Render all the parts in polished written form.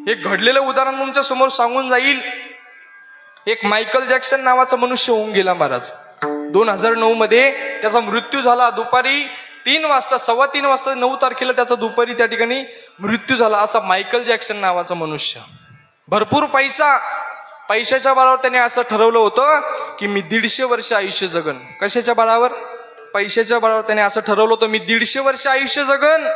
एक घडलेलं उदाहरण तुमच्या समोर सांगून जाईल. एक मायकल जॅक्सन नावाचा मनुष्य होऊन गेला महाराज. 2009 मध्ये त्याचा मृत्यू झाला. दुपारी 3 वाजता, 3:15 वाजता, 9 तारखेला त्याचा दुपारी त्या ठिकाणी मृत्यू झाला. असा मायकल जॅक्सन नावाचा मनुष्य, भरपूर पैशाच्या बळावर त्याने असं ठरवलं होतं की मी 150 वर्ष आयुष्य जगन. कशाच्या बळावर? पैशाच्या बळावर त्याने असं ठरवलं होतं मी 150 वर्ष आयुष्य जगन.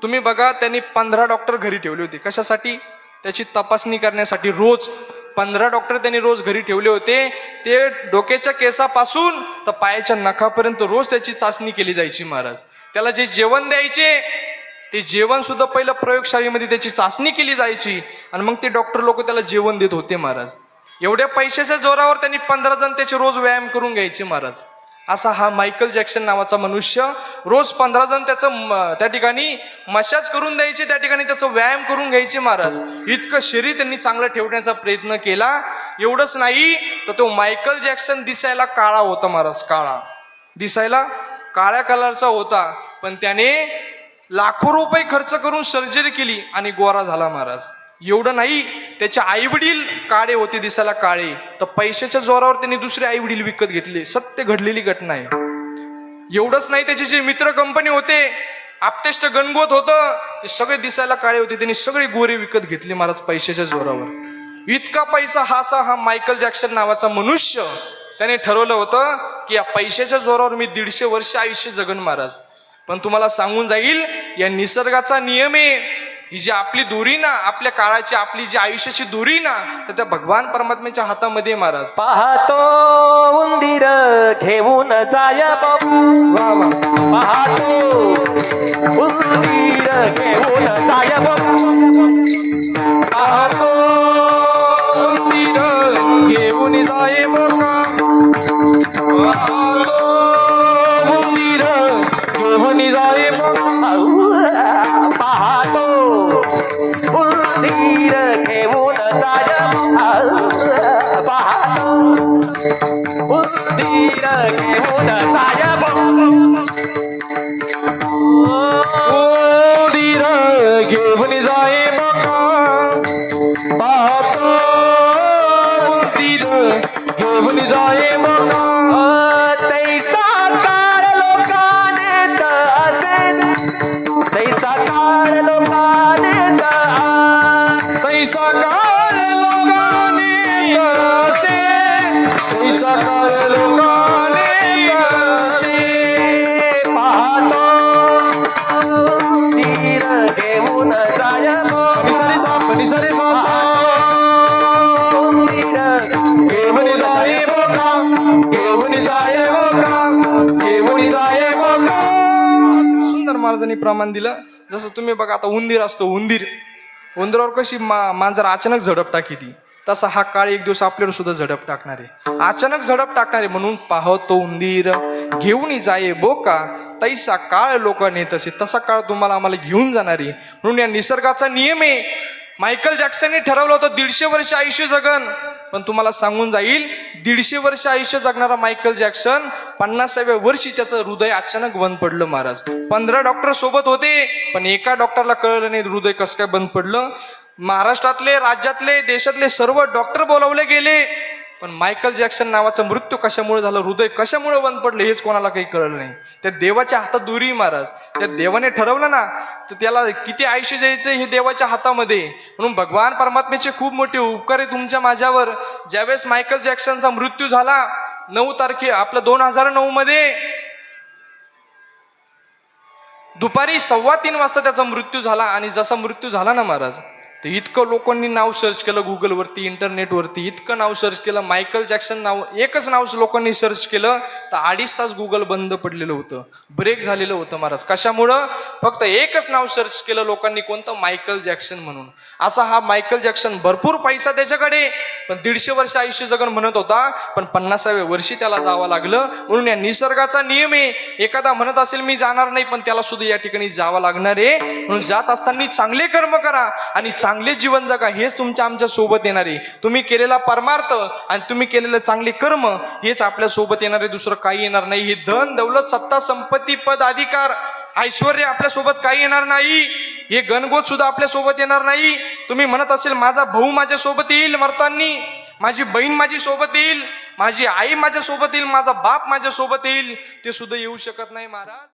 तुम्ही बघा, त्यांनी 15 डॉक्टर घरी ठेवले होते. कशासाठी? त्याची तपासणी करण्यासाठी. रोज 15 डॉक्टर त्यांनी रोज घरी ठेवले होते. ते डोक्याच्या केसापासून तर पायाच्या नखापर्यंत रोज त्याची चाचणी केली जायची महाराज. त्याला जे जेवण द्यायचे ते जेवण सुद्धा पहिलं प्रयोगशाळेमध्ये त्याची चाचणी केली जायची आणि मग ते डॉक्टर लोक त्याला जेवण देत होते महाराज. एवढ्या पैशाच्या जोरावर त्यांनी 15 जण त्याचे रोज व्यायाम करून घ्यायचे महाराज. असा हा मायकल जॅक्सन नावाचा मनुष्य रोज 15 जण त्याचं त्या ठिकाणी मसाज करून द्यायचे, त्या ठिकाणी त्याचं व्यायाम करून घ्यायचे महाराज. इतकं शरीर त्यांनी चांगलं ठेवण्याचा प्रयत्न केला. एवढंच नाही तर तो मायकल जॅक्सन दिसायला काळा होता महाराज. दिसायला काळ्या कलरचा होता, पण त्याने लाखो रुपये खर्च करून सर्जरी केली आणि गोरा झाला महाराज. एवढं नाही, त्याचे आईवडील काळे होते, दिसायला काळे, तर पैशाच्या जोरावर त्यांनी दुसरे आईवडील विकत घेतले. सत्य घडलेली घटना आहे. एवढंच नाही, त्याचे जे मित्र कंपनी होते, आपतेष्ट गणगोत होतं, ते सगळे दिसायला काळे होते, त्यांनी सगळे गोरे विकत घेतले महाराज पैशाच्या जोरावर. इतका पैसा हा मायकल जॅक्सन नावाचा मनुष्य त्याने ठरवलं होतं की या पैशाच्या जोरावर मी 150 वर्ष आयुष्य जगन महाराज. पण तुम्हाला सांगून जाईल, या निसर्गाचा नियम आहे. ही जी आपली दोरी ना, आपल्या काळाची, आपली जी आयुष्याची दोरी ना, तर त्या भगवान परमात्म्याच्या हातामध्ये महाराज. पाहतो उंदीर घेऊन जाय बाबू, पाहतो उंदीर घेऊन जाय बाबू, पाहतो उंदीर घेऊन जाय बोका, पाहतो उंदीर घेऊन जाय बोका, पाहतो उंदीर घेऊन जाय, पाहतो उंदीर घेऊन जाय उंदीर घेऊन जाय बोका, पाहतो उंदीर घेऊन जाय बोका. तैसा काळ लोकाने असेल, तैसा काळ लोकाने पैसा काळ लोकाने असे, पैसा काळ लोकाने असे. पाहतो तीर घेऊन जाय निसारे साप घेऊन जाय बोका, घेऊन जाय बोका, घेऊन जाय बोका. सुंदर महाराजांनी प्रमाण दिलं. जसं तुम्ही बघा, आता उंदीर असतो, उंदरावर कशी मांजर अचानक झडप टाकी ती, तसा हा काळ एक दिवस आपल्यावर सुद्धा झडप टाकणार आहे, अचानक झडप टाकणार आहे. म्हणून पाहतो उंदीर घेऊन जाय बोका, तैसा काळ लोकांनी तसे, तसा काळ तुम्हाला आम्हाला घेऊन जाणार आहे. म्हणून या निसर्गाचा नियम आहे. मायकल जॅक्सनने ठरवलं होतं 150 वर्ष आयुष्य जगन. पण तुम्हाला सांगून जाईल, 150 वर्ष आयुष्य जगणारा मायकल जॅक्सन 50व्या वर्षी त्याचं हृदय अचानक बंद पडलं महाराज. 15 डॉक्टर सोबत होते, पण एका डॉक्टरला कळलं नाही हृदय कसं काय बंद पडलं. महाराष्ट्रातले, राज्यातले, देशातले सर्व डॉक्टर बोलावले गेले, पण मायकल जॅक्सन नावाचा मृत्यू कशामुळे झाला, हृदय कशामुळे बंद पडलं, हेच कोणाला काही कळलं नाही. त्या देवाच्या हातात दोरी महाराज. त्या देवाने ठरवलं ना, तर त्याला किती आयुष्य द्यायचं हे देवाच्या हातामध्ये. म्हणून भगवान परमात्म्याचे खूप मोठे उपकार आहे तुमच्या माझ्यावर. ज्यावेळेस मायकल जॅक्सनचा मृत्यू झाला 9 तारखे आपल्या 2009 मध्ये दुपारी 3:15 वाजता त्याचा मृत्यू झाला. आणि जसा मृत्यू झाला ना महाराज, तर इतकं लोकांनी नाव सर्च केलं गुगलवरती, इंटरनेटवरती, इतकं नाव सर्च केलं. मायकल जॅक्सन नाव, एकच नाव लोकांनी सर्च केलं तर 2.5 तास गुगल बंद पडलेलं होतं, ब्रेक झालेलं होतं महाराज. कशामुळं? फक्त एकच नाव सर्च केलं लोकांनी, कोणतं? मायकल जॅक्सन म्हणून. असा हा मायकल जॅक्सन, भरपूर पैसा त्याच्याकडे, पण 150 वर्ष आयुष्य जगन म्हणत होता, पण 50व्या वर्षी त्याला जावं लागलं. म्हणून या निसर्गाचा नियम आहे. एखादा म्हणत असेल मी जाणार नाही, पण त्याला सुद्धा या ठिकाणी जावं लागणार आहे. म्हणून जात असताना चांगले कर्म करा आणि चांगले जीवन जगा, हेच तुमच्या आमच्या सोबत येणार आहे. तुम्ही केलेला परमार्थ आणि तुम्ही केलेलं चांगले कर्म हेच आपल्या सोबत येणार आहे, दुसरं काही येणार नाही. हे धन, दौलत, सत्ता, संपत्ती, पद, अधिकार, ऐश्वर्य आपल्या सोबत काही येणार नाही. हे गणगोत सुद्धा आपल्या सोबत येणार नाही. तुम्ही म्हणत असेल माझा भाऊ माझ्या सोबत येईल मरतानी, माझी बहीण माझी सोबत येईल, माझी आई माझ्या सोबत येईल, माझा बाप माझ्या सोबत येईल, ते सुद्धा येऊ शकत नाही महाराज.